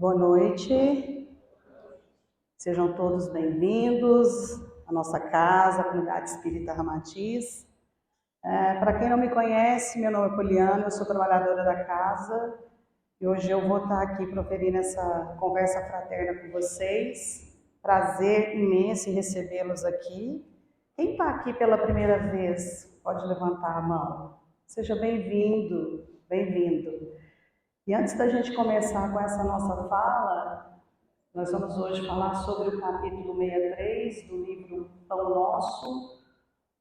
Boa noite, sejam todos bem-vindos à nossa casa, a Comunidade Espírita Ramatiz. Para quem não me conhece, meu nome é Poliana, eu sou trabalhadora da casa e hoje eu vou estar aqui proferindo essa conversa fraterna com vocês. Prazer imenso em recebê-los aqui. Quem está aqui pela primeira vez, pode levantar a mão. Seja bem-vindo, bem-vindo. E antes da gente começar com essa nossa fala, nós vamos hoje falar sobre o capítulo 63 do livro Pão Nosso,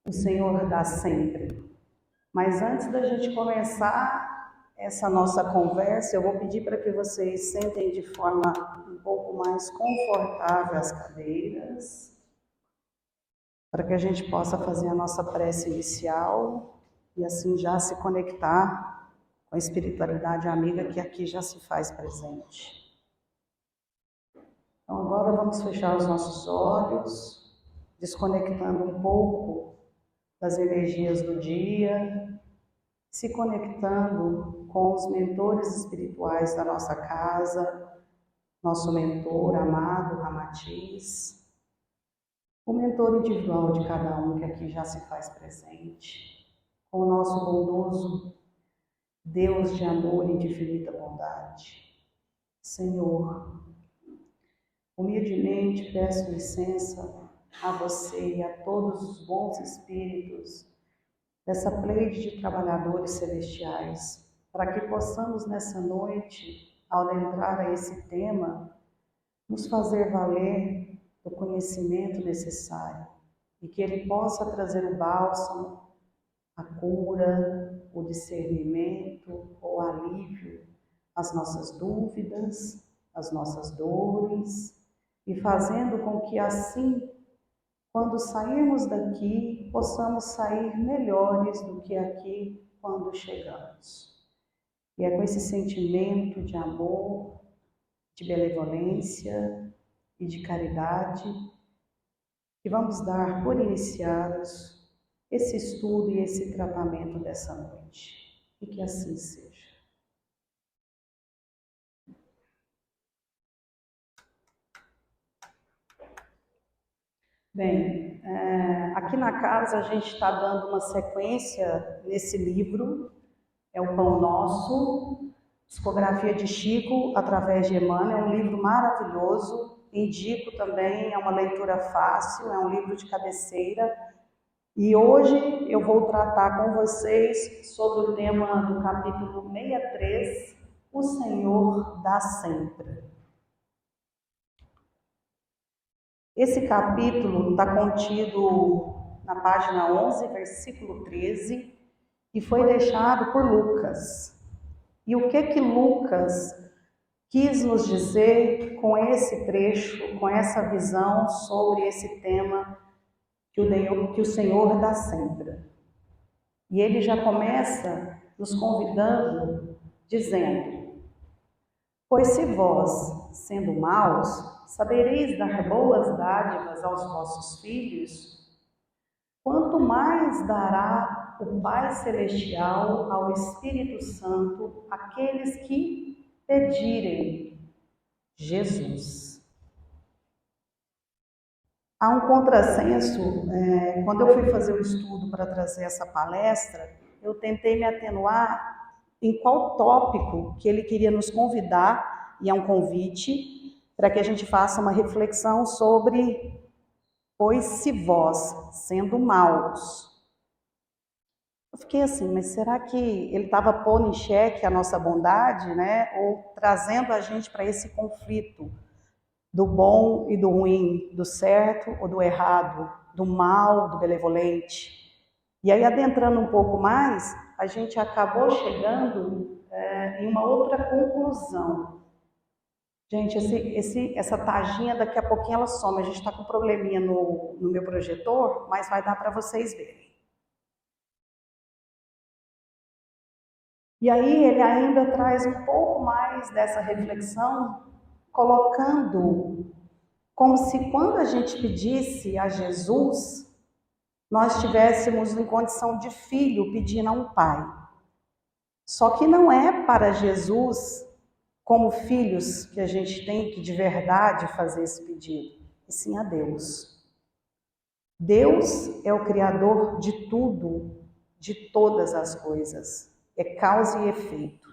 o Senhor dá sempre. Mas antes da gente começar essa nossa conversa, eu vou pedir para que vocês sentem de forma um pouco mais confortável as cadeiras, para que a gente possa fazer a nossa prece inicial e assim já se conectar com a espiritualidade amiga que aqui já se faz presente. Então agora vamos fechar os nossos olhos, desconectando um pouco das energias do dia, se conectando com os mentores espirituais da nossa casa, nosso mentor amado, Ramatiz, o mentor individual de cada um que aqui já se faz presente, com o nosso bondoso Deus de amor e de infinita bondade. Senhor, humildemente peço licença a você e a todos os bons espíritos dessa pleide de trabalhadores celestiais, para que possamos nessa noite, ao entrar a esse tema, nos fazer valer do conhecimento necessário e que ele possa trazer o bálsamo, a cura, o discernimento, o alívio às nossas dúvidas, às nossas dores, e fazendo com que assim, quando sairmos daqui, possamos sair melhores do que aqui quando chegamos. E é com esse sentimento de amor, de benevolência e de caridade que vamos dar por iniciados esse estudo e esse tratamento dessa noite. E que assim seja. Bem, aqui na casa a gente está dando uma sequência nesse livro, é o Pão Nosso, psicografia de Chico através de Emmanuel, é um livro maravilhoso, indico também, é uma leitura fácil, é um livro de cabeceira. E hoje eu vou tratar com vocês sobre o tema do capítulo 63, o Senhor dá sempre. Esse capítulo está contido na página 11, versículo 13, e foi deixado por Lucas. E o que Lucas quis nos dizer com esse trecho, com essa visão sobre esse tema que o Senhor dá sempre? E ele já começa nos convidando, dizendo: pois se vós, sendo maus, sabereis dar boas dádivas aos vossos filhos, quanto mais dará o Pai Celestial ao Espírito Santo aqueles que pedirem. Jesus. Há um contrassenso, quando eu fui fazer o estudo para trazer essa palestra, eu tentei me atenuar em qual tópico que ele queria nos convidar, e é um convite, para que a gente faça uma reflexão sobre, pois se vós, sendo maus. Eu fiquei assim, mas será que ele estava pondo em xeque a nossa bondade, né? Ou trazendo a gente para esse conflito do bom e do ruim, do certo ou do errado, do mal, do benevolente? E aí, adentrando um pouco mais, a gente acabou chegando em uma outra conclusão. Gente, essa taginha daqui a pouquinho ela some. A gente está com um probleminha no meu projetor, mas vai dar para vocês verem. E aí ele ainda traz um pouco mais dessa reflexão, colocando como se quando a gente pedisse a Jesus, nós estivéssemos em condição de filho pedindo a um pai. Só que não é para Jesus como filhos que a gente tem que de verdade fazer esse pedido, e sim a Deus. Deus é o Criador de tudo, de todas as coisas, é causa e efeito.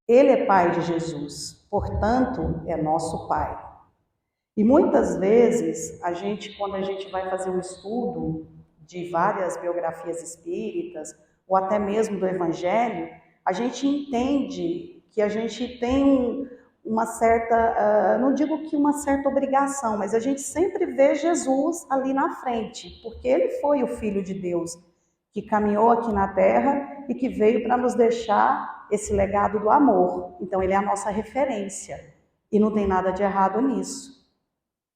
Ele é Pai de Jesus, portanto, é nosso Pai. E muitas vezes, quando a gente vai fazer um estudo de várias biografias espíritas, ou até mesmo do Evangelho, a gente entende que a gente tem uma certa, não digo que uma certa obrigação, mas a gente sempre vê Jesus ali na frente, porque ele foi o Filho de Deus, que caminhou aqui na Terra e que veio para nos deixar esse legado do amor. Então, ele é a nossa referência. E não tem nada de errado nisso.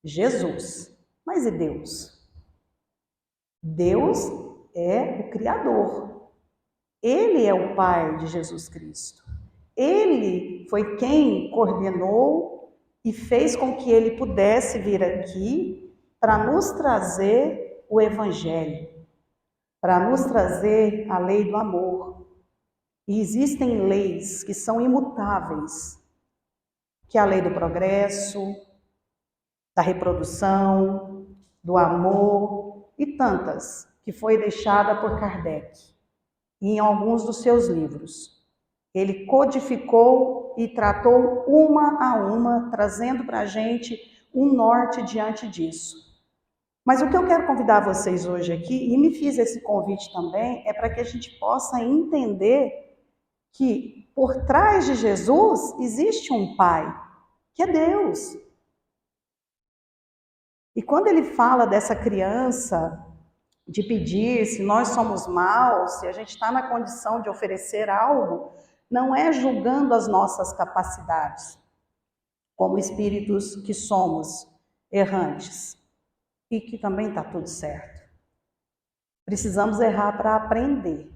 Jesus. Mas e Deus? Deus é o Criador. Ele é o Pai de Jesus Cristo. Ele foi quem coordenou e fez com que ele pudesse vir aqui para nos trazer o Evangelho, para nos trazer a lei do amor. E existem leis que são imutáveis, que é a lei do progresso, da reprodução, do amor e tantas, que foi deixada por Kardec em alguns dos seus livros. Ele codificou e tratou uma a uma, trazendo para a gente um norte diante disso. Mas o que eu quero convidar vocês hoje aqui, e me fiz esse convite também, é para que a gente possa entender que por trás de Jesus existe um Pai, que é Deus. E quando ele fala dessa criança, de pedir se nós somos maus, se a gente está na condição de oferecer algo, não é julgando as nossas capacidades, como espíritos que somos errantes, e que também está tudo certo. Precisamos errar para aprender,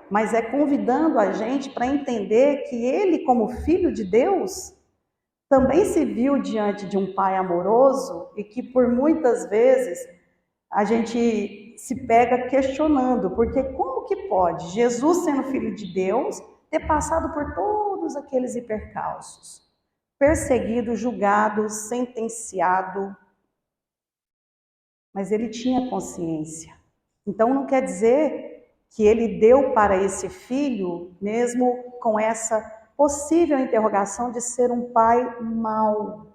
mas é convidando a gente para entender que ele, como filho de Deus, também se viu diante de um pai amoroso e que por muitas vezes a gente se pega questionando, porque como que pode Jesus, sendo filho de Deus, ter passado por todos aqueles percalços, perseguido, julgado, sentenciado, mas ele tinha consciência. Então não quer dizer que ele deu para esse filho, mesmo com essa possível interrogação de ser um pai mau,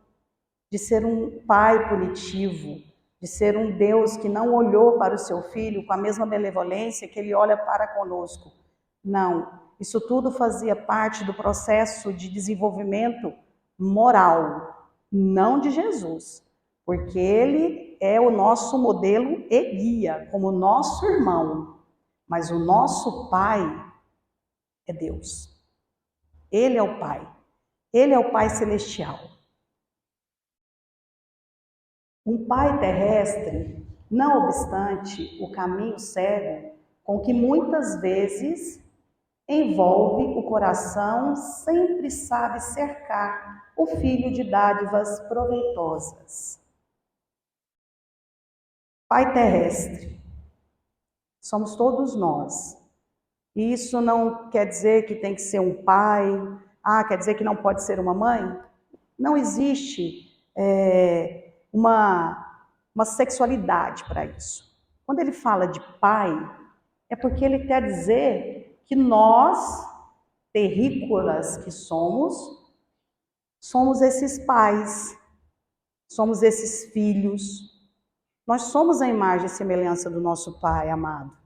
de ser um pai punitivo, de ser um Deus que não olhou para o seu filho com a mesma benevolência que ele olha para conosco. Não, isso tudo fazia parte do processo de desenvolvimento moral, não de Jesus, porque ele é o nosso modelo e guia, como nosso irmão, mas o nosso Pai é Deus. Ele é o Pai, ele é o Pai celestial. Um pai terrestre, não obstante o caminho cego, com que muitas vezes envolve o coração, sempre sabe cercar o filho de dádivas proveitosas. Pai terrestre, somos todos nós. E isso não quer dizer que tem que ser um pai, quer dizer que não pode ser uma mãe? Não existe uma sexualidade para isso. Quando ele fala de pai, é porque ele quer dizer que nós, terrícolas que somos esses pais, somos esses filhos. Nós somos a imagem e semelhança do nosso Pai amado.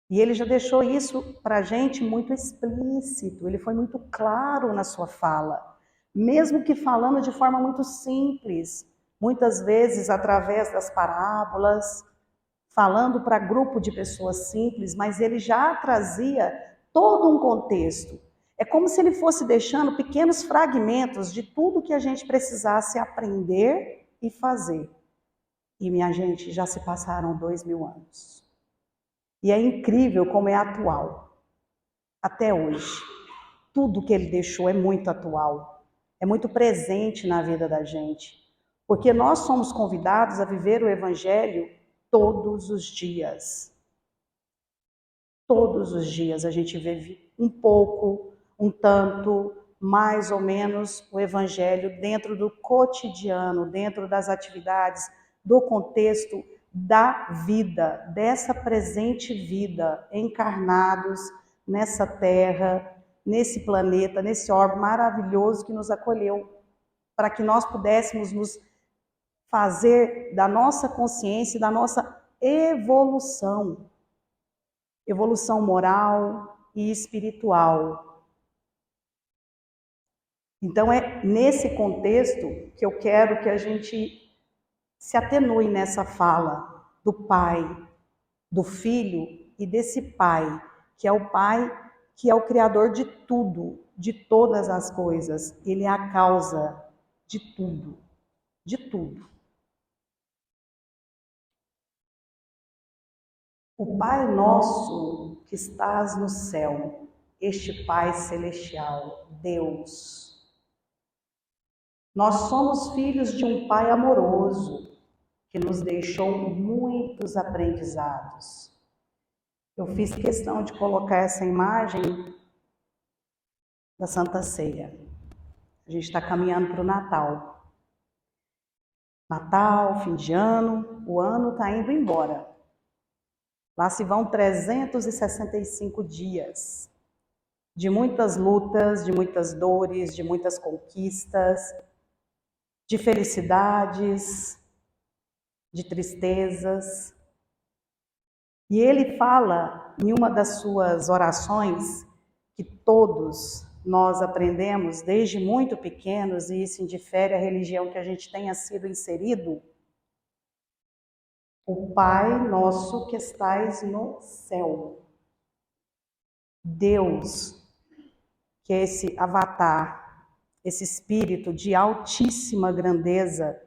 E ele já deixou isso para a gente muito explícito, ele foi muito claro na sua fala, mesmo que falando de forma muito simples, muitas vezes através das parábolas, falando para grupo de pessoas simples, mas ele já trazia todo um contexto. É como se ele fosse deixando pequenos fragmentos de tudo que a gente precisasse aprender e fazer. E, minha gente, já se passaram 2000 anos. E é incrível como é atual. Até hoje. Tudo que ele deixou é muito atual. É muito presente na vida da gente. Porque nós somos convidados a viver o Evangelho todos os dias. Todos os dias a gente vive um pouco, um tanto, mais ou menos, o Evangelho dentro do cotidiano, dentro das atividades, do contexto da vida, dessa presente vida, encarnados nessa terra, nesse planeta, nesse orbe maravilhoso que nos acolheu, para que nós pudéssemos nos fazer da nossa consciência, da nossa evolução moral e espiritual. Então é nesse contexto que eu quero que a gente se atenue nessa fala do Pai, do Filho e desse Pai, que é o Pai, que é o Criador de tudo, de todas as coisas. Ele é a causa de tudo, de tudo. O Pai nosso que estás no céu, este Pai celestial, Deus. Nós somos filhos de um Pai amoroso, que nos deixou muitos aprendizados. Eu fiz questão de colocar essa imagem da Santa Ceia. A gente está caminhando para o Natal. Natal, fim de ano, o ano está indo embora. Lá se vão 365 dias de muitas lutas, de muitas dores, de muitas conquistas, de felicidades, de tristezas. E ele fala em uma das suas orações, que todos nós aprendemos desde muito pequenos, e isso indifere a religião que a gente tenha sido inserido: o Pai nosso que estais no céu. Deus, que é esse avatar, esse espírito de altíssima grandeza,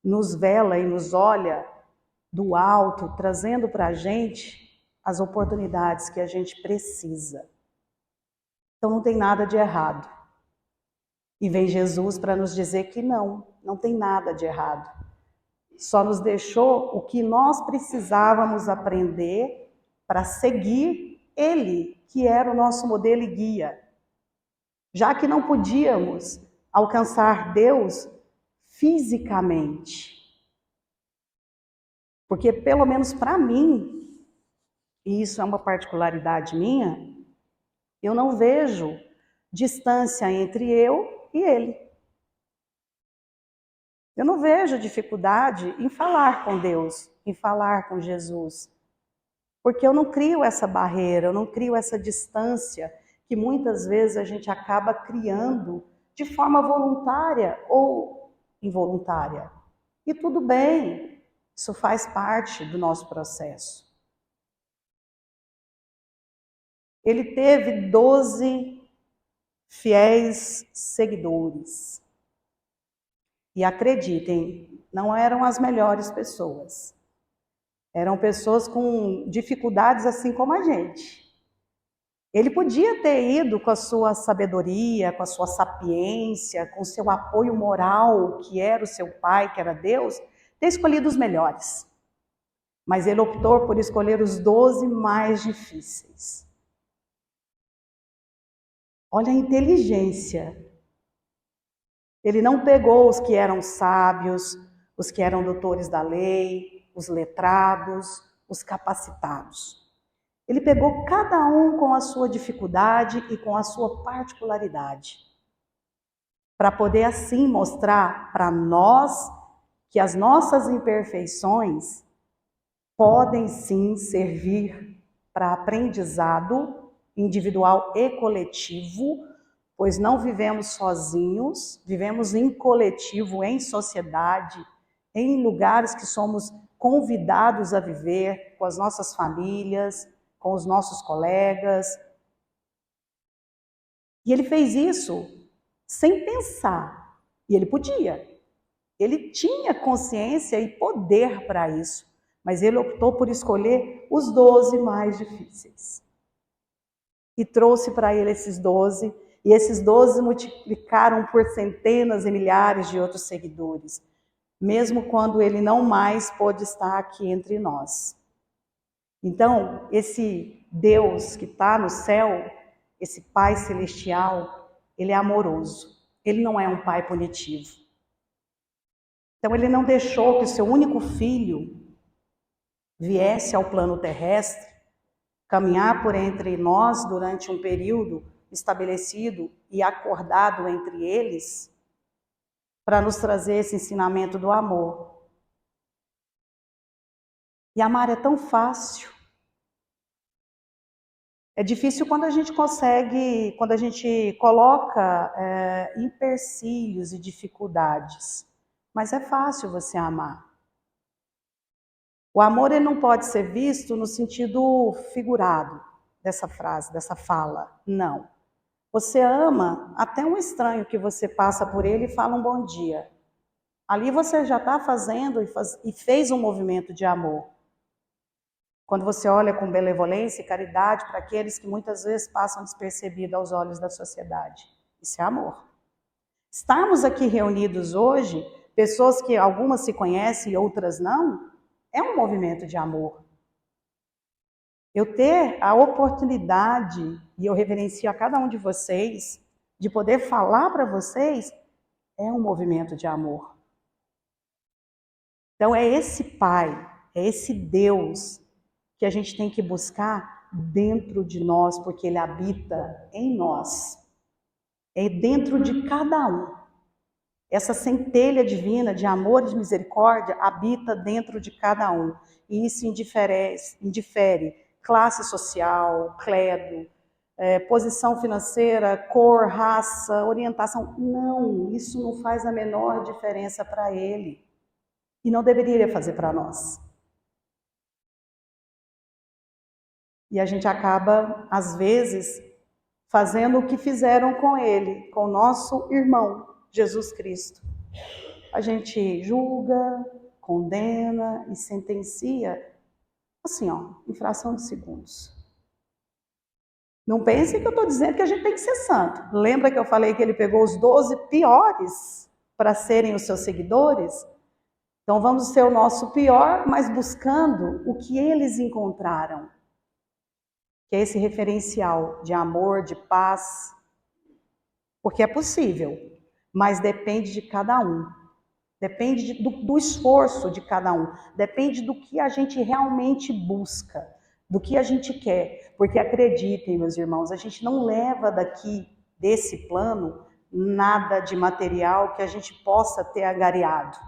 nos vela e nos olha do alto, trazendo para a gente as oportunidades que a gente precisa. Então não tem nada de errado. E vem Jesus para nos dizer que não tem nada de errado. Só nos deixou o que nós precisávamos aprender para seguir Ele, que era o nosso modelo e guia. Já que não podíamos alcançar Deus fisicamente. Porque, pelo menos para mim, e isso é uma particularidade minha, eu não vejo distância entre eu e Ele. Eu não vejo dificuldade em falar com Deus, em falar com Jesus. Porque eu não crio essa barreira, eu não crio essa distância que muitas vezes a gente acaba criando de forma voluntária ou involuntária. E tudo bem, isso faz parte do nosso processo. Ele teve 12 fiéis seguidores. E acreditem, não eram as melhores pessoas. Eram pessoas com dificuldades assim como a gente. Ele podia ter ido com a sua sabedoria, com a sua sapiência, com o seu apoio moral, que era o seu pai, que era Deus, ter escolhido os melhores. Mas ele optou por escolher os 12 mais difíceis. Olha a inteligência. Ele não pegou os que eram sábios, os que eram doutores da lei, os letrados, os capacitados. Ele pegou cada um com a sua dificuldade e com a sua particularidade, para poder assim mostrar para nós que as nossas imperfeições podem sim servir para aprendizado individual e coletivo, pois não vivemos sozinhos, vivemos em coletivo, em sociedade, em lugares que somos convidados a viver com as nossas famílias, com os nossos colegas. E ele fez isso sem pensar. E ele podia. Ele tinha consciência e poder para isso. Mas ele optou por escolher os 12 mais difíceis. E trouxe para ele esses 12. E esses 12 multiplicaram por centenas e milhares de outros seguidores. Mesmo quando ele não mais pôde estar aqui entre nós. Então, esse Deus que está no céu, esse Pai celestial, ele é amoroso. Ele não é um pai punitivo. Então ele não deixou que o seu único filho viesse ao plano terrestre, caminhar por entre nós durante um período estabelecido e acordado entre eles, para nos trazer esse ensinamento do amor. E amar é tão fácil. É difícil quando a gente consegue, quando a gente coloca empecilhos e dificuldades. Mas é fácil você amar. O amor ele não pode ser visto no sentido figurado dessa frase, dessa fala. Não. Você ama até um estranho que você passa por ele e fala um bom dia. Ali você já está fazendo e fez um movimento de amor. Quando você olha com benevolência e caridade para aqueles que muitas vezes passam despercebidos aos olhos da sociedade. Isso é amor. Estarmos aqui reunidos hoje, pessoas que algumas se conhecem e outras não, é um movimento de amor. Eu ter a oportunidade, e eu reverencio a cada um de vocês, de poder falar para vocês, é um movimento de amor. Então é esse Pai, é esse Deus que a gente tem que buscar dentro de nós, porque Ele habita em nós. É dentro de cada um. Essa centelha divina de amor e de misericórdia habita dentro de cada um. E isso indifere classe social, credo, posição financeira, cor, raça, orientação. Não, isso não faz a menor diferença para Ele. E não deveria fazer para nós. E a gente acaba, às vezes, fazendo o que fizeram com ele, com o nosso irmão, Jesus Cristo. A gente julga, condena e sentencia, assim, em fração de segundos. Não pense que eu estou dizendo que a gente tem que ser santo. Lembra que eu falei que ele pegou os 12 piores para serem os seus seguidores? Então vamos ser o nosso pior, mas buscando o que eles encontraram. Que é esse referencial de amor, de paz, porque é possível, mas depende de cada um, depende do esforço de cada um, depende do que a gente realmente busca, do que a gente quer, porque acreditem, meus irmãos, a gente não leva daqui, desse plano, nada de material que a gente possa ter agariado,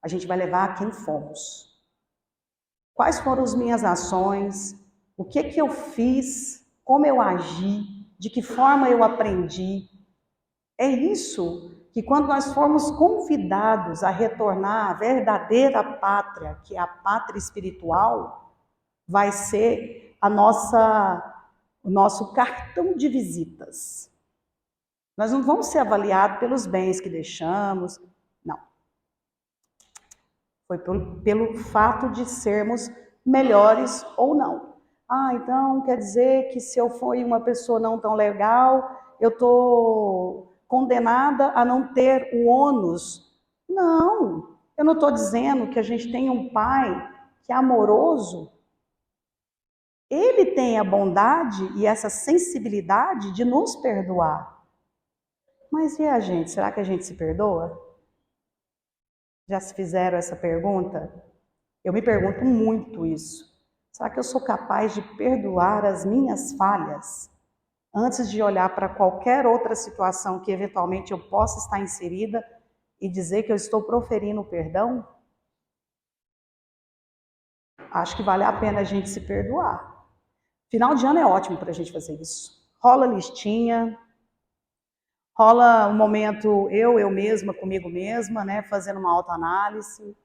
a gente vai levar quem fomos. Quais foram as minhas ações? O que eu fiz? Como eu agi? De que forma eu aprendi? É isso que quando nós formos convidados a retornar à verdadeira pátria, que é a pátria espiritual, vai ser o nosso cartão de visitas. Nós não vamos ser avaliados pelos bens que deixamos, não. Foi pelo fato de sermos melhores ou não. Então quer dizer que se eu fui uma pessoa não tão legal, eu estou condenada a não ter o ônus. Não, eu não estou dizendo que a gente tem um pai que é amoroso. Ele tem a bondade e essa sensibilidade de nos perdoar. Mas e a gente? Será que a gente se perdoa? Já se fizeram essa pergunta? Eu me pergunto muito isso. Será que eu sou capaz de perdoar as minhas falhas antes de olhar para qualquer outra situação que eventualmente eu possa estar inserida e dizer que eu estou proferindo o perdão? Acho que vale a pena a gente se perdoar. Final de ano é ótimo para a gente fazer isso. Rola listinha, rola um momento eu mesma, comigo mesma, né, fazendo uma autoanálise.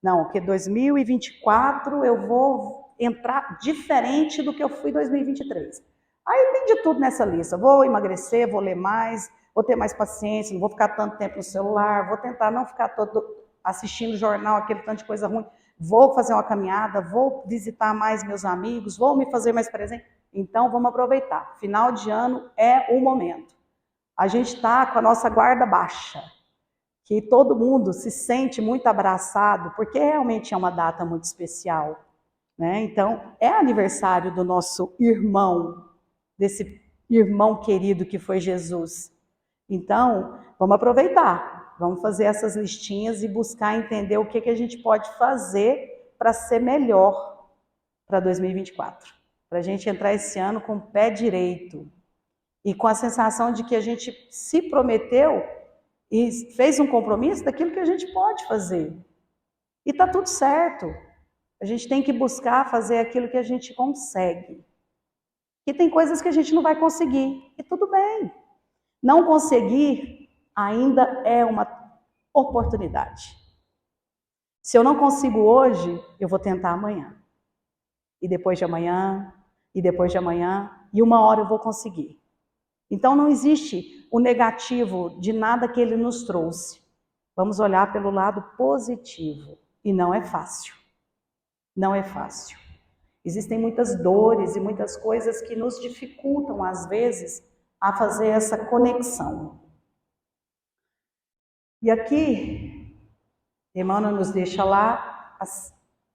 Não, porque 2024 eu vou entrar diferente do que eu fui em 2023. Aí tem de tudo nessa lista. Vou emagrecer, vou ler mais, vou ter mais paciência, não vou ficar tanto tempo no celular, vou tentar não ficar todo assistindo jornal, aquele tanto de coisa ruim. Vou fazer uma caminhada, vou visitar mais meus amigos, vou me fazer mais presente. Então vamos aproveitar. Final de ano é o momento. A gente está com a nossa guarda baixa, que todo mundo se sente muito abraçado, porque realmente é uma data muito especial, né? Então, é aniversário do nosso irmão, desse irmão querido que foi Jesus. Então, vamos aproveitar, vamos fazer essas listinhas e buscar entender o que a gente pode fazer para ser melhor para 2024. Para a gente entrar esse ano com o pé direito e com a sensação de que a gente se prometeu e fez um compromisso daquilo que a gente pode fazer. E está tudo certo. A gente tem que buscar fazer aquilo que a gente consegue. E tem coisas que a gente não vai conseguir. E tudo bem. Não conseguir ainda é uma oportunidade. Se eu não consigo hoje, eu vou tentar amanhã. E depois de amanhã, e depois de amanhã, e uma hora eu vou conseguir. Então não existe o negativo de nada que ele nos trouxe. Vamos olhar pelo lado positivo. E não é fácil. Não é fácil. Existem muitas dores e muitas coisas que nos dificultam, às vezes, a fazer essa conexão. E aqui, Emmanuel nos deixa lá,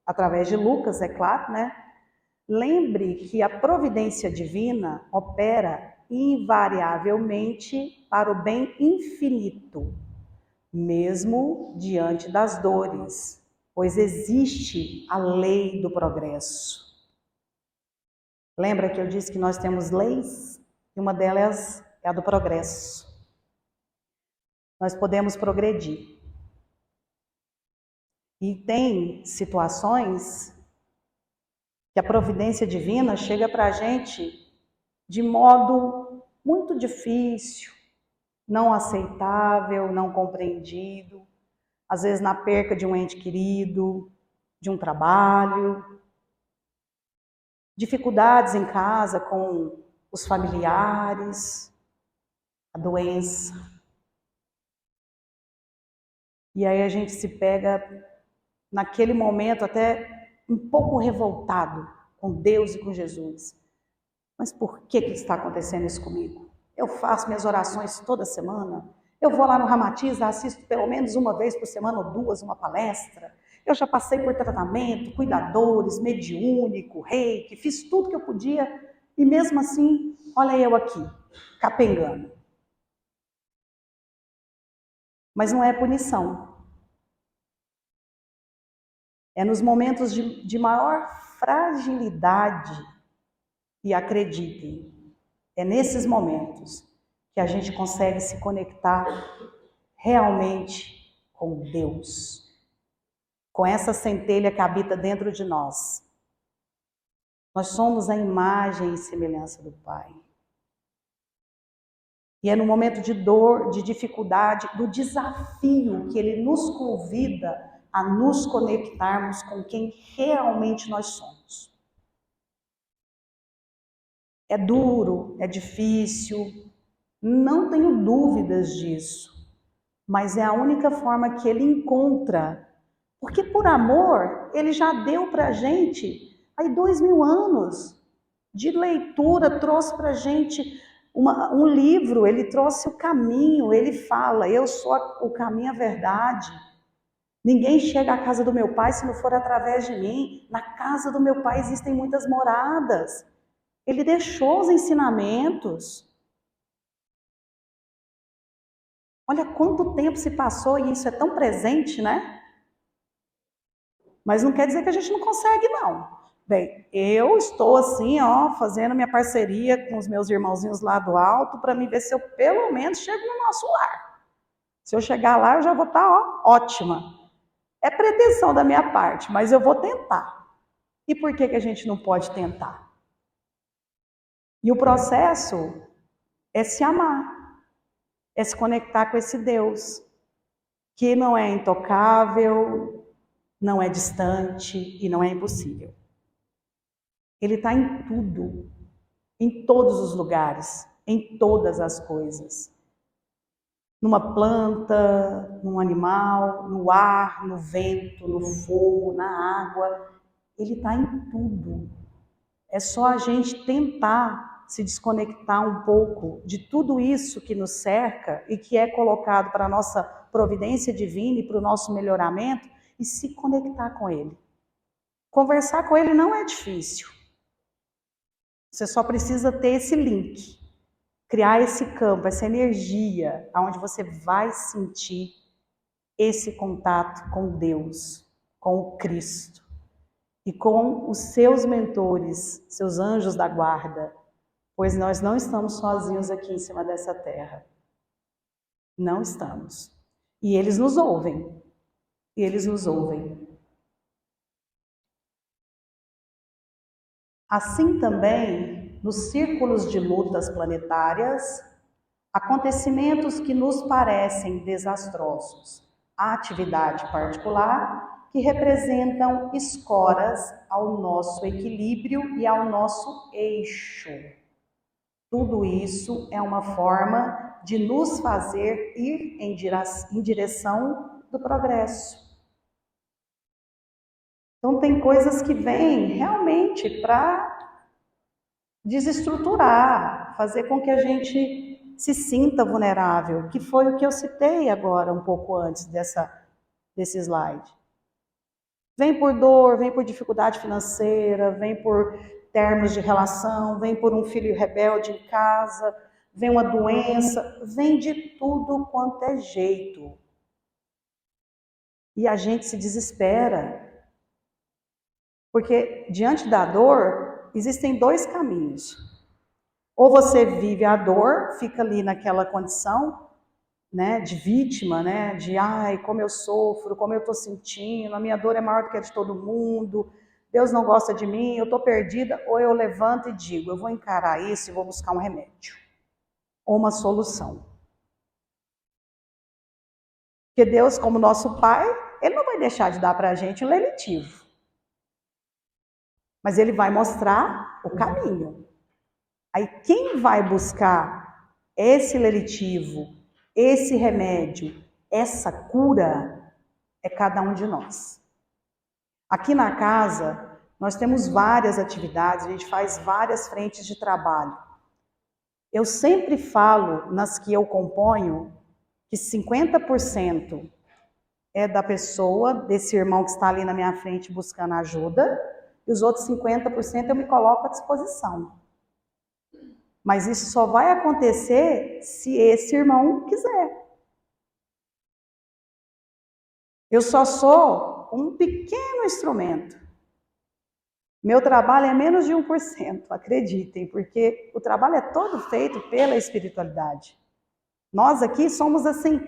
através de Lucas, é claro, né? Lembre que a providência divina opera invariavelmente para o bem infinito, mesmo diante das dores, pois existe a lei do progresso. Lembra que eu disse que nós temos leis? E uma delas é a do progresso. Nós podemos progredir. E tem situações que a providência divina chega para a gente de modo muito difícil, não aceitável, não compreendido, às vezes na perca de um ente querido, de um trabalho, dificuldades em casa com os familiares, a doença. E aí a gente se pega naquele momento até um pouco revoltado com Deus e com Jesus. Mas por que está acontecendo isso comigo? Eu faço minhas orações toda semana, eu vou lá no Ramatiza, assisto pelo menos uma vez por semana ou duas uma palestra, eu já passei por tratamento, cuidadores, mediúnico, reiki, fiz tudo que eu podia e mesmo assim, olha eu aqui, capengando. Mas não é punição. É nos momentos de maior fragilidade, e acreditem, é nesses momentos que a gente consegue se conectar realmente com Deus, com essa centelha que habita dentro de nós. Nós somos a imagem e semelhança do Pai. E é no momento de dor, de dificuldade, do desafio que Ele nos convida a nos conectarmos com quem realmente nós somos. É duro, é difícil, não tenho dúvidas disso, mas é a única forma que Ele encontra, porque por amor Ele já deu para a gente aí 2000 anos de leitura, trouxe para a gente um livro, Ele trouxe o caminho, Ele fala, eu sou o caminho, a verdade. Ninguém chega à casa do meu Pai se não for através de mim. Na casa do meu Pai existem muitas moradas. Ele deixou os ensinamentos. Olha quanto tempo se passou e isso é tão presente, né? Mas não quer dizer que a gente não consegue, não. Bem, eu estou assim, ó, fazendo minha parceria com os meus irmãozinhos lá do alto para me ver se eu pelo menos chego no nosso lar. Se eu chegar lá, eu já vou estar, ó, ótima. É pretensão da minha parte, mas eu vou tentar. E por que a gente não pode tentar? E o processo é se amar, é se conectar com esse Deus, que não é intocável, não é distante e não é impossível. Ele está em tudo, em todos os lugares, em todas as coisas. Numa planta, num animal, no ar, no vento, no fogo, na água. Ele está em tudo. É só a gente tentar se desconectar um pouco de tudo isso que nos cerca e que é colocado para a nossa providência divina e para o nosso melhoramento e se conectar com Ele. Conversar com Ele não é difícil. Você só precisa ter esse link. criar esse campo, essa energia, onde você vai sentir esse contato com Deus, com o Cristo e com os seus mentores, seus anjos da guarda, pois nós não estamos sozinhos aqui em cima dessa terra. Não estamos. E eles nos ouvem. E eles nos ouvem. Assim também, nos círculos de lutas planetárias, acontecimentos que nos parecem desastrosos, a atividade particular, que representam escoras ao nosso equilíbrio e ao nosso eixo. Tudo isso é uma forma de nos fazer ir em direção do progresso. Então, tem coisas que vêm realmente para desestruturar, fazer com que a gente se sinta vulnerável, que foi o que eu citei agora, um pouco antes desse slide. Vem por dor, vem por dificuldade financeira, vem por termos de relação, vem por um filho rebelde em casa, vem uma doença, vem de tudo quanto é jeito. E a gente se desespera. Porque diante da dor, existem dois caminhos. Ou você vive a dor, fica ali naquela condição, né, de vítima, né, de ai, como eu sofro, como eu estou sentindo, a minha dor é maior do que a de todo mundo, Deus não gosta de mim, eu estou perdida. Ou eu levanto e digo, eu vou encarar isso e vou buscar um remédio, ou uma solução. Porque Deus, como nosso Pai, Ele não vai deixar de dar para a gente um lenitivo. Mas Ele vai mostrar o caminho. Aí quem vai buscar esse lenitivo, esse remédio, essa cura, é cada um de nós. Aqui na casa, nós temos várias atividades, a gente faz várias frentes de trabalho. Eu sempre falo, nas que eu componho, que 50% é da pessoa, desse irmão que está ali na minha frente buscando ajuda, e os outros 50% eu me coloco à disposição. Mas isso só vai acontecer se esse irmão quiser. Eu só sou um pequeno instrumento. Meu trabalho é menos de 1%, acreditem, porque o trabalho é todo feito pela espiritualidade. Nós aqui somos assim,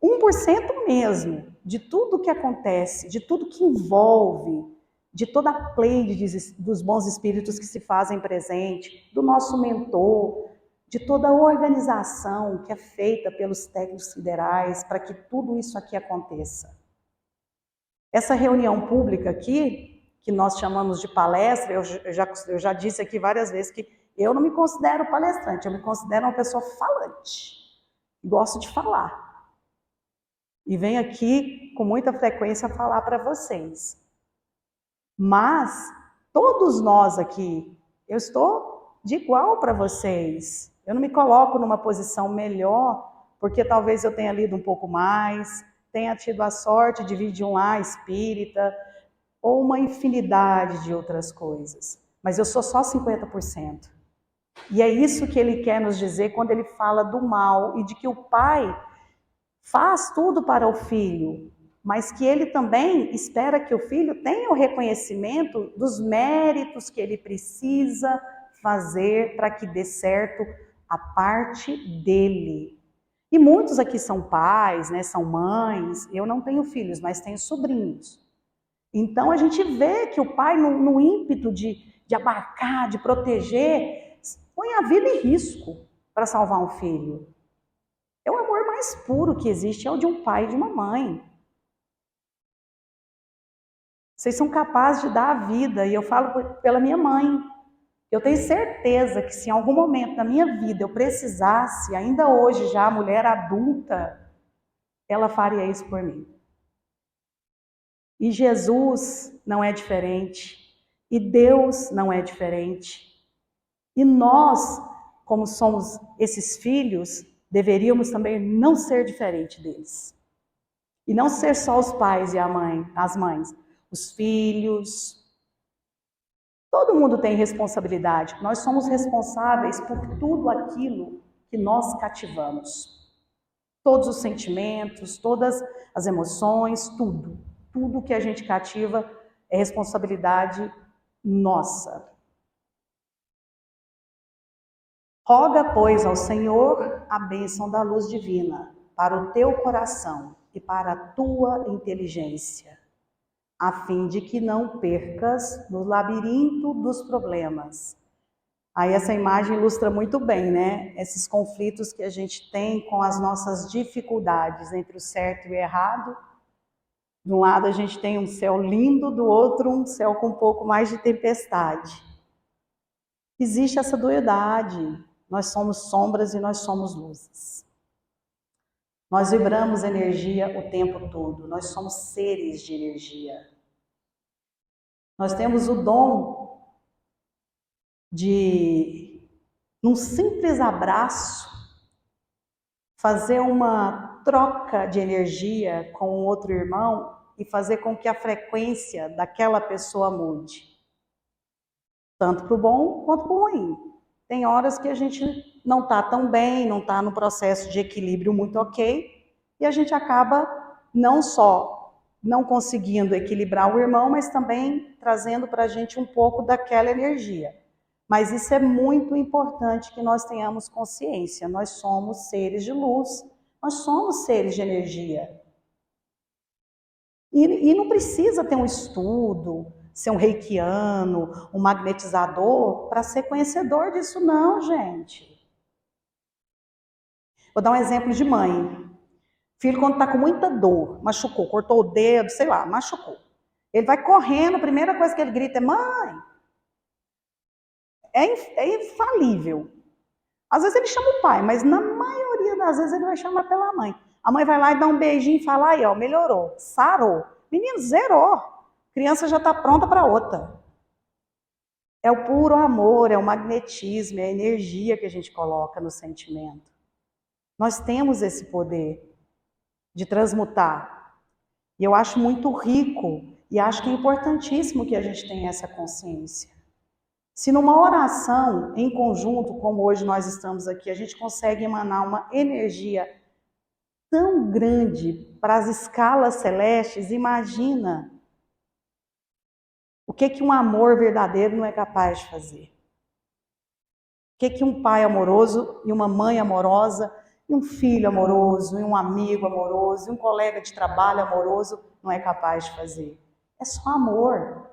1% mesmo, de tudo que acontece, de tudo que envolve, de toda a pleide dos bons espíritos que se fazem presente, do nosso mentor, de toda a organização que é feita pelos técnicos siderais para que tudo isso aqui aconteça. Essa reunião pública aqui, que nós chamamos de palestra, eu já disse aqui várias vezes que eu não me considero palestrante, eu me considero uma pessoa falante. Gosto de falar. E venho aqui com muita frequência falar para vocês. Mas, todos nós aqui, eu estou de igual para vocês. Eu não me coloco numa posição melhor, porque talvez eu tenha lido um pouco mais, tenha tido a sorte de vir de um lar espírita, ou uma infinidade de outras coisas. Mas eu sou só 50%. E é isso que ele quer nos dizer quando ele fala do mal e de que o pai faz tudo para o filho, mas que ele também espera que o filho tenha o reconhecimento dos méritos que ele precisa fazer para que dê certo a parte dele. E muitos aqui são pais, né, são mães. Eu não tenho filhos, mas tenho sobrinhos. Então a gente vê que o pai, no ímpeto de abarcar, de proteger, põe a vida em risco para salvar um filho. É o amor mais puro que existe, é o de um pai e de uma mãe. Vocês são capazes de dar a vida, e eu falo pela minha mãe. Eu tenho certeza que se em algum momento da minha vida eu precisasse, ainda hoje já, mulher adulta, ela faria isso por mim. E Jesus não é diferente, e Deus não é diferente. E nós, como somos esses filhos, deveríamos também não ser diferente deles. E não ser só os pais e as mães, os filhos. Todo mundo tem responsabilidade. Nós somos responsáveis por tudo aquilo que nós cativamos. Todos os sentimentos, todas as emoções, tudo que a gente cativa é responsabilidade nossa. Roga, pois, ao Senhor a bênção da luz divina para o teu coração e para a tua inteligência, a fim de que não percas no labirinto dos problemas. Aí essa imagem ilustra muito bem, né? Esses conflitos que a gente tem com as nossas dificuldades entre o certo e o errado. De um lado a gente tem um céu lindo, do outro um céu com um pouco mais de tempestade. Existe essa dualidade. Nós somos sombras e nós somos luzes. Nós vibramos energia o tempo todo. Nós somos seres de energia. Nós temos o dom de, num simples abraço, fazer uma troca de energia com um outro irmão e fazer com que a frequência daquela pessoa mude. Tanto para o bom quanto para o ruim. Tem horas que a gente não está tão bem, não está no processo de equilíbrio muito ok, e a gente acaba não só não conseguindo equilibrar o irmão, mas também trazendo para a gente um pouco daquela energia. Mas isso é muito importante que nós tenhamos consciência. Nós somos seres de luz, nós somos seres de energia. E não precisa ter um estudo, ser um reikiano, um magnetizador, para ser conhecedor disso não, gente. Vou dar um exemplo de mãe. Filho, quando está com muita dor, machucou, cortou o dedo, sei lá, machucou. Ele vai correndo, a primeira coisa que ele grita é: mãe. É infalível. Às vezes ele chama o pai, mas na maioria das vezes ele vai chamar pela mãe. A mãe vai lá e dá um beijinho e fala: aí, ó, melhorou, sarou. Menino, zerou. A criança já está pronta para outra. É o puro amor, é o magnetismo, é a energia que a gente coloca no sentimento. Nós temos esse poder de transmutar. E eu acho muito rico e acho que é importantíssimo que a gente tenha essa consciência. Se numa oração em conjunto, como hoje nós estamos aqui, a gente consegue emanar uma energia tão grande para as escalas celestes, imagina o que um amor verdadeiro não é capaz de fazer. O que um pai amoroso e uma mãe amorosa, e um filho amoroso, e um amigo amoroso, e um colega de trabalho amoroso não é capaz de fazer. É só amor.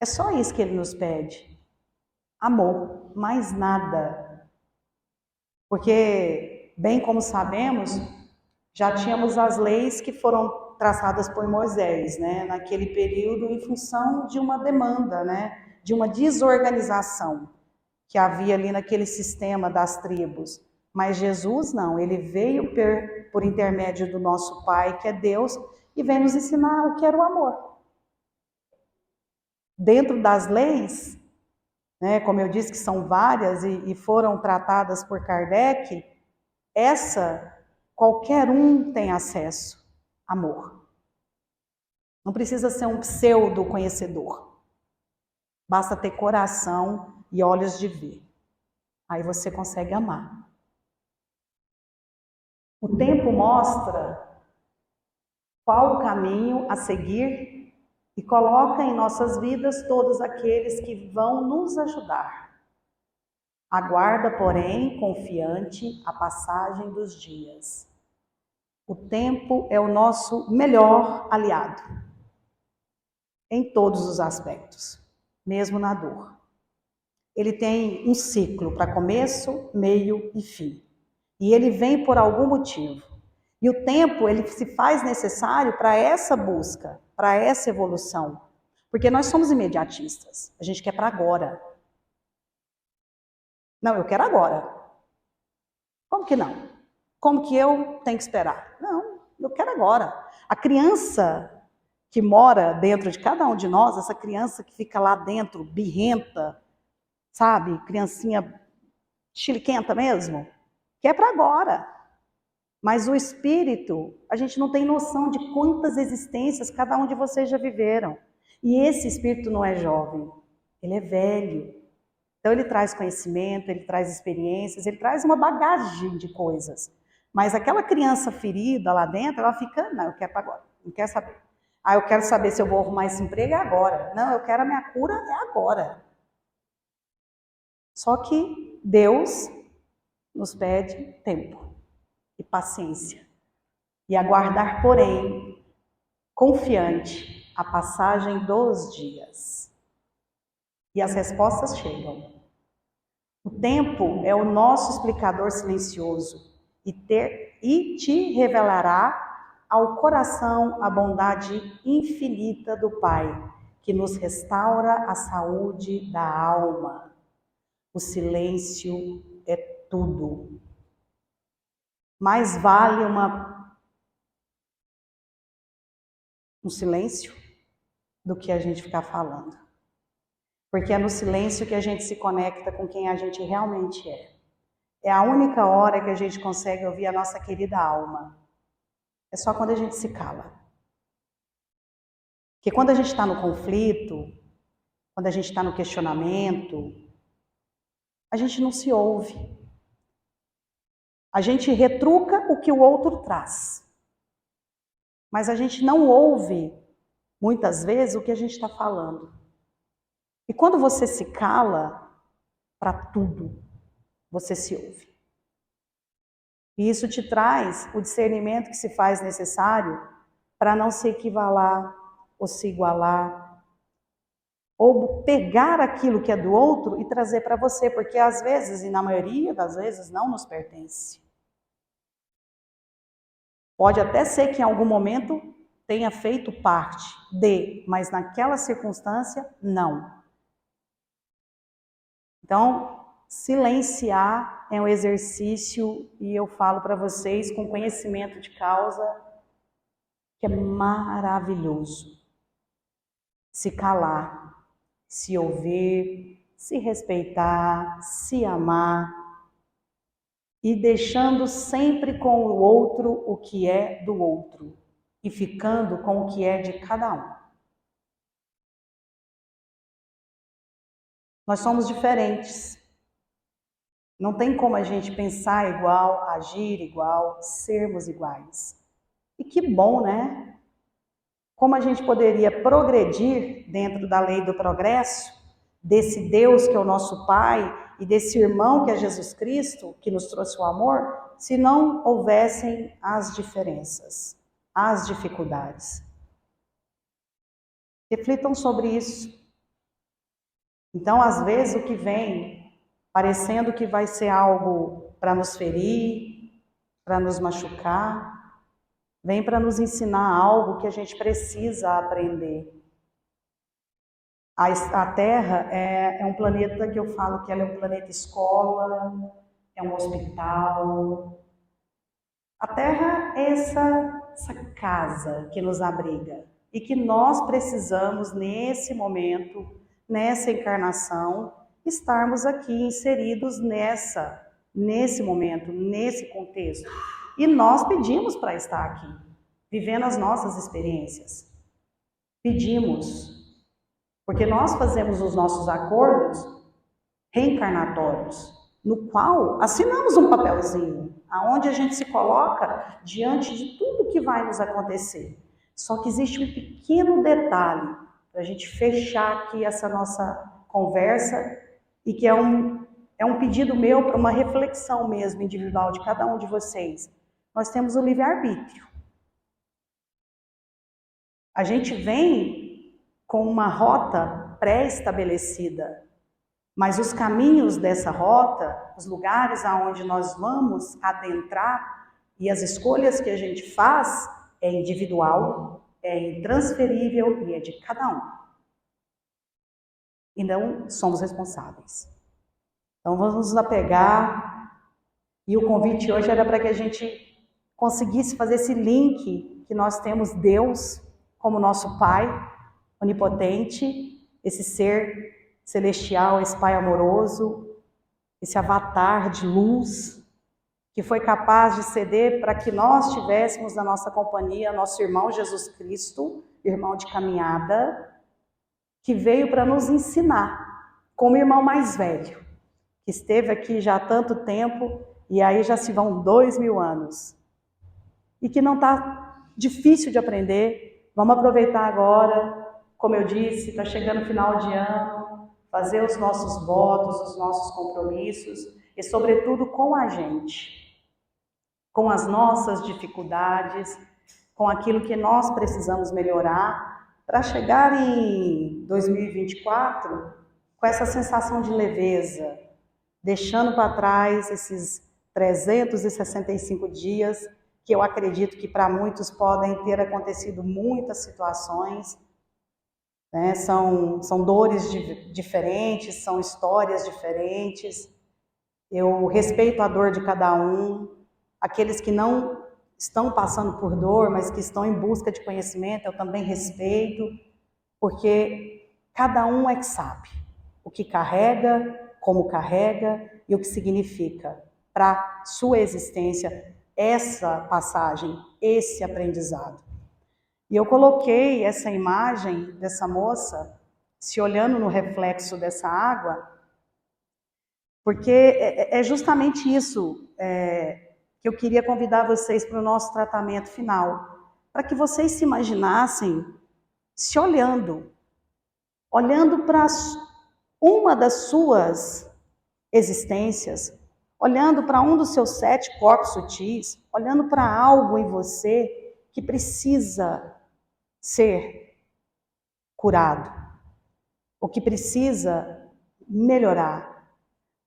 É só isso que ele nos pede. Amor, mais nada. Porque, bem como sabemos, já tínhamos as leis que foram traçadas por Moisés, né, naquele período, em função de uma demanda, né, de uma desorganização que havia ali naquele sistema das tribos. Mas Jesus não, ele veio por intermédio do nosso Pai, que é Deus, e veio nos ensinar o que era o amor. Dentro das leis, né, como eu disse que são várias e foram tratadas por Kardec, essa qualquer um tem acesso. Amor. Não precisa ser um pseudo conhecedor. Basta ter coração e olhos de ver. Aí você consegue amar. O tempo mostra qual o caminho a seguir e coloca em nossas vidas todos aqueles que vão nos ajudar. Aguarda, porém, confiante a passagem dos dias. O tempo é o nosso melhor aliado, em todos os aspectos, mesmo na dor. Ele tem um ciclo para começo, meio e fim. E ele vem por algum motivo. E o tempo, ele se faz necessário para essa busca, para essa evolução. Porque nós somos imediatistas. A gente quer para agora. Não, eu quero agora. Como que não? Como que eu tenho que esperar? Não, eu quero agora. A criança que mora dentro de cada um de nós, essa criança que fica lá dentro, birrenta, sabe? Criancinha chiliquenta mesmo, que é para agora. Mas o espírito, a gente não tem noção de quantas existências cada um de vocês já viveram. E esse espírito não é jovem, ele é velho. Então ele traz conhecimento, ele traz experiências, ele traz uma bagagem de coisas. Mas aquela criança ferida lá dentro, ela fica, não, eu quero para agora, não quero saber. Ah, eu quero saber se eu vou arrumar esse emprego é agora. Não, eu quero a minha cura é agora. Só que Deus nos pede tempo e paciência. E aguardar, porém, confiante a passagem dos dias. E as respostas chegam. O tempo é o nosso explicador silencioso e te revelará ao coração a bondade infinita do Pai, que nos restaura a saúde da alma. O silêncio é tudo. Mais vale um silêncio do que a gente ficar falando. Porque é no silêncio que a gente se conecta com quem a gente realmente é. É a única hora que a gente consegue ouvir a nossa querida alma. É só quando a gente se cala. Porque quando a gente está no conflito, quando a gente está no questionamento, a gente não se ouve. A gente retruca o que o outro traz. Mas a gente não ouve, muitas vezes, o que a gente está falando. E quando você se cala, para tudo, você se ouve. E isso te traz o discernimento que se faz necessário para não se equivalar ou se igualar, ou pegar aquilo que é do outro e trazer para você, porque às vezes, e na maioria das vezes, não nos pertence. Pode até ser que em algum momento tenha feito parte mas naquela circunstância, não. Então, silenciar é um exercício, e eu falo para vocês com conhecimento de causa, que é maravilhoso. Se calar, se ouvir, se respeitar, se amar, e deixando sempre com o outro o que é do outro, e ficando com o que é de cada um. Nós somos diferentes. Não tem como a gente pensar igual, agir igual, sermos iguais. E que bom, né? Como a gente poderia progredir dentro da lei do progresso, desse Deus que é o nosso Pai e desse irmão que é Jesus Cristo, que nos trouxe o amor, se não houvessem as diferenças, as dificuldades. Reflitam sobre isso. Então, às vezes, o que vem parecendo que vai ser algo para nos ferir, para nos machucar, vem para nos ensinar algo que a gente precisa aprender. A Terra é um planeta que eu falo que ela é um planeta escola, é um hospital. A Terra é essa casa que nos abriga e que nós precisamos, nesse momento, nessa encarnação, estarmos aqui inseridos nesse momento, nesse contexto. E nós pedimos para estar aqui, vivendo as nossas experiências. Pedimos, porque nós fazemos os nossos acordos reencarnatórios, no qual assinamos um papelzinho, aonde a gente se coloca diante de tudo que vai nos acontecer. Só que existe um pequeno detalhe para a gente fechar aqui essa nossa conversa e que é um pedido meu para uma reflexão mesmo individual de cada um de vocês. Nós temos o livre-arbítrio. A gente vem com uma rota pré-estabelecida, mas os caminhos dessa rota, os lugares aonde nós vamos adentrar e as escolhas que a gente faz é individual, é intransferível e é de cada um. E não somos responsáveis. Então vamos nos apegar, e o convite hoje era para que a gente conseguisse fazer esse link que nós temos Deus como nosso Pai onipotente, esse ser celestial, esse Pai amoroso, esse avatar de luz, que foi capaz de ceder para que nós tivéssemos na nossa companhia nosso irmão Jesus Cristo, irmão de caminhada, que veio para nos ensinar com o irmão mais velho, que esteve aqui já há tanto tempo, e aí já se vão 2000 anos. E que não está difícil de aprender. Vamos aproveitar agora, como eu disse, está chegando o final de ano, fazer os nossos votos, os nossos compromissos, e sobretudo com a gente, com as nossas dificuldades, com aquilo que nós precisamos melhorar, para chegar em 2024 com essa sensação de leveza, deixando para trás esses 365 dias, que eu acredito que para muitos podem ter acontecido muitas situações, né? São dores diferentes, são histórias diferentes. Eu respeito a dor de cada um, aqueles que não estão passando por dor, mas que estão em busca de conhecimento, eu também respeito, porque cada um é que sabe o que carrega, como carrega e o que significa para sua existência essa passagem, esse aprendizado. E eu coloquei essa imagem dessa moça se olhando no reflexo dessa água, porque é justamente isso que eu queria convidar vocês para o nosso tratamento final, para que vocês se imaginassem se olhando para uma das suas existências, olhando para um dos seus 7 corpos sutis, olhando para algo em você que precisa ser curado, o que precisa melhorar,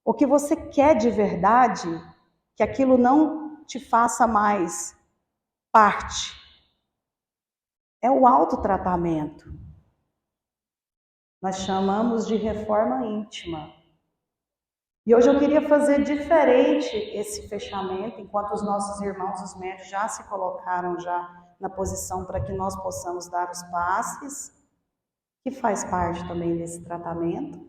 o que você quer de verdade, que aquilo não te faça mais parte. É o autotratamento. Nós chamamos de reforma íntima. E hoje eu queria fazer diferente esse fechamento, enquanto os nossos irmãos, os médios, já se colocaram já na posição para que nós possamos dar os passes, que faz parte também desse tratamento.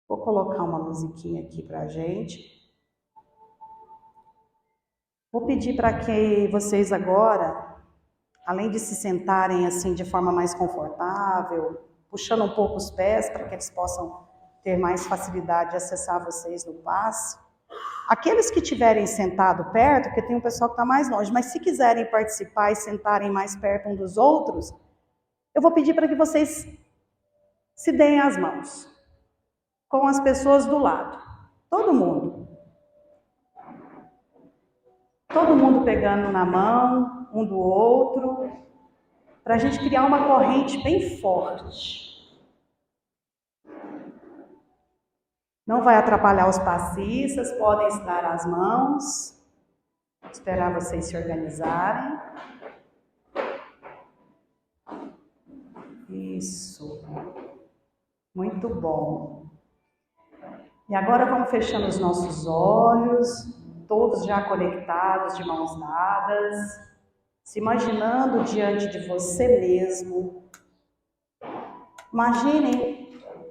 Vou colocar uma musiquinha aqui para a gente. Vou pedir para que vocês agora, além de se sentarem assim de forma mais confortável, puxando um pouco os pés para que eles possam ter mais facilidade de acessar vocês no passe. Aqueles que estiverem sentado perto, porque tem um pessoal que está mais longe, mas se quiserem participar e sentarem mais perto um dos outros, eu vou pedir para que vocês se deem as mãos com as pessoas do lado. Todo mundo. Todo mundo pegando na mão, um do outro, para a gente criar uma corrente bem forte. Não vai atrapalhar os passistas, podem estar as mãos. Esperar vocês se organizarem. Isso. Muito bom. E agora vamos fechando os nossos olhos, todos já conectados, de mãos dadas, se imaginando diante de você mesmo. Imaginem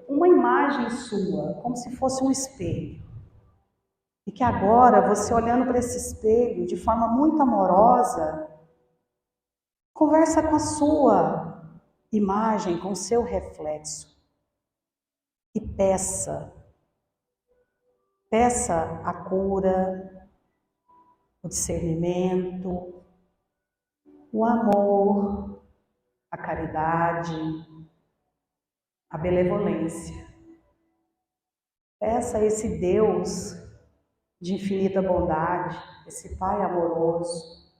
uma imagem sua, como se fosse um espelho. E que agora, você olhando para esse espelho de forma muito amorosa, conversa com a sua imagem, com o seu reflexo. E peça a cura, o discernimento, o amor, a caridade, a benevolência. Peça a esse Deus de infinita bondade, esse Pai amoroso.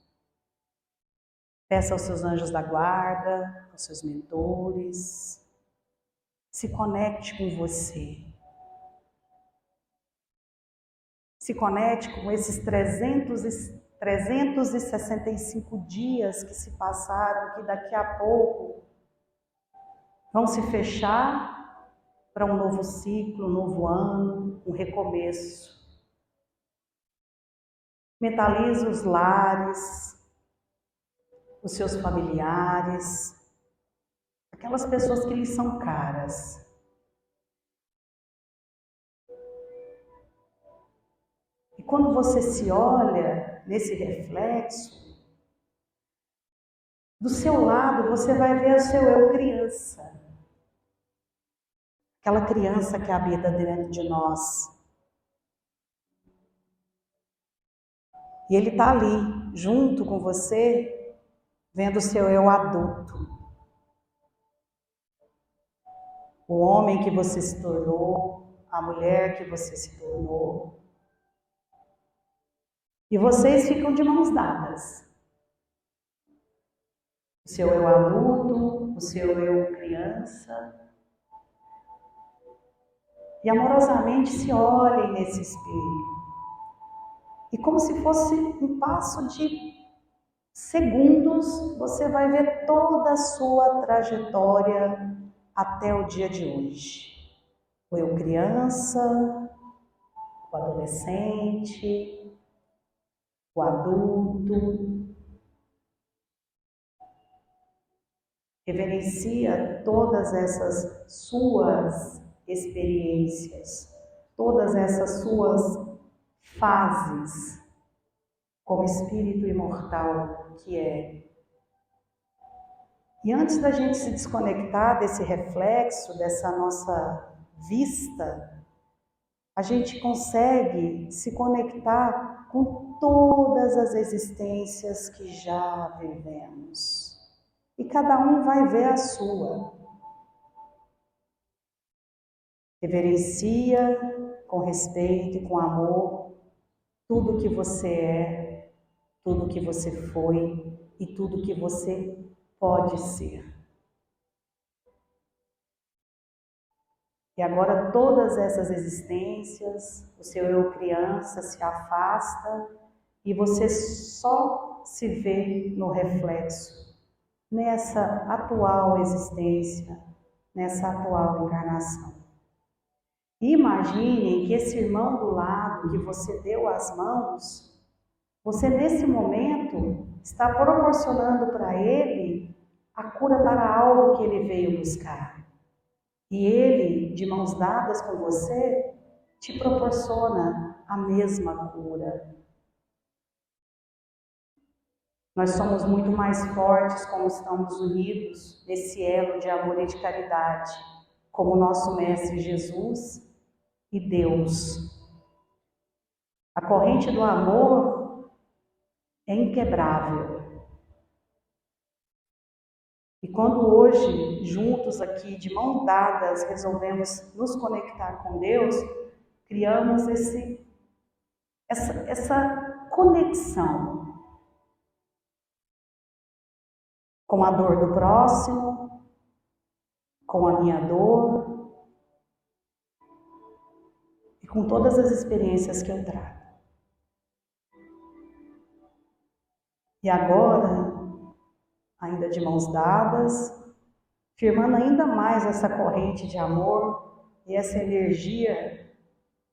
Peça aos seus anjos da guarda, aos seus mentores. Se conecte com você. Se conecte com esses 365 dias que se passaram, que daqui a pouco vão se fechar para um novo ciclo, um novo ano, um recomeço. Mentalize os lares, os seus familiares, aquelas pessoas que lhes são caras. E quando você se olha nesse reflexo, do seu lado você vai ver o seu eu criança. aquela criança que habita dentro de nós. E ele está ali, junto com você, vendo o seu eu adulto. O homem que você se tornou, a mulher que você se tornou. E vocês ficam de mãos dadas. O seu eu adulto, o seu eu criança. E amorosamente se olhem nesse espelho. E como se fosse um passo de segundos, você vai ver toda a sua trajetória até o dia de hoje. O eu criança, o adolescente, o adulto. Reverencia todas essas suas experiências, todas essas suas fases, como espírito imortal que é. E antes da gente se desconectar desse reflexo, dessa nossa vista, a gente consegue se conectar com todas as existências que já vivemos. E cada um vai ver a sua. Reverencia com respeito e com amor tudo que você é, tudo que você foi e tudo que você pode ser. E agora todas essas existências, o seu eu criança se afasta e você só se vê no reflexo, nessa atual existência, nessa atual encarnação. Imaginem que esse irmão do lado que você deu as mãos, você nesse momento está proporcionando para ele a cura para algo que ele veio buscar. E ele, de mãos dadas com você, te proporciona a mesma cura. Nós somos muito mais fortes como estamos unidos nesse elo de amor e de caridade, como nosso Mestre Jesus e Deus. A corrente do amor é inquebrável. E quando hoje, juntos aqui, de mãos dadas, resolvemos nos conectar com Deus, criamos essa conexão com a dor do próximo, com a minha dor e com todas as experiências que eu trago. E agora, ainda de mãos dadas, firmando ainda mais essa corrente de amor e essa energia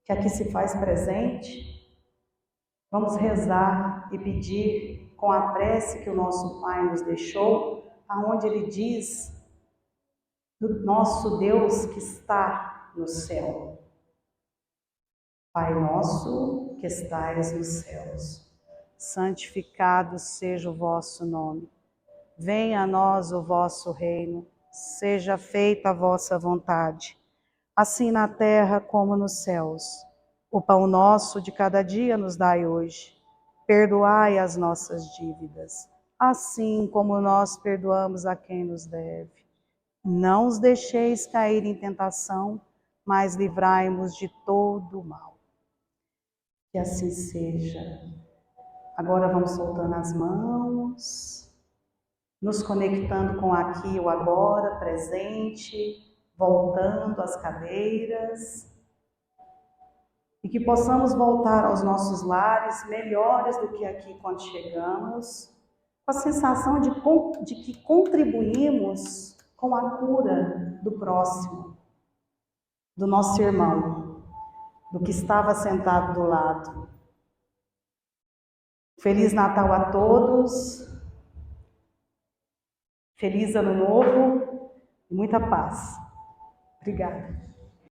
que aqui se faz presente, vamos rezar e pedir com a prece que o nosso Pai nos deixou, aonde Ele diz do nosso Deus que está no céu. Pai nosso que estais nos céus, santificado seja o vosso nome. Venha a nós o vosso reino, seja feita a vossa vontade, assim na terra como nos céus. O pão nosso de cada dia nos dai hoje. Perdoai as nossas dívidas, assim como nós perdoamos a quem nos deve. Não os deixeis cair em tentação, mas livrai-nos de todo o mal. Que assim seja. Agora vamos soltando as mãos, nos conectando com aqui o agora, presente, voltando às cadeiras. E que possamos voltar aos nossos lares melhores do que aqui quando chegamos, com a sensação de que contribuímos com a cura do próximo, do nosso irmão, do que estava sentado do lado. Feliz Natal a todos, feliz Ano Novo e muita paz. Obrigada.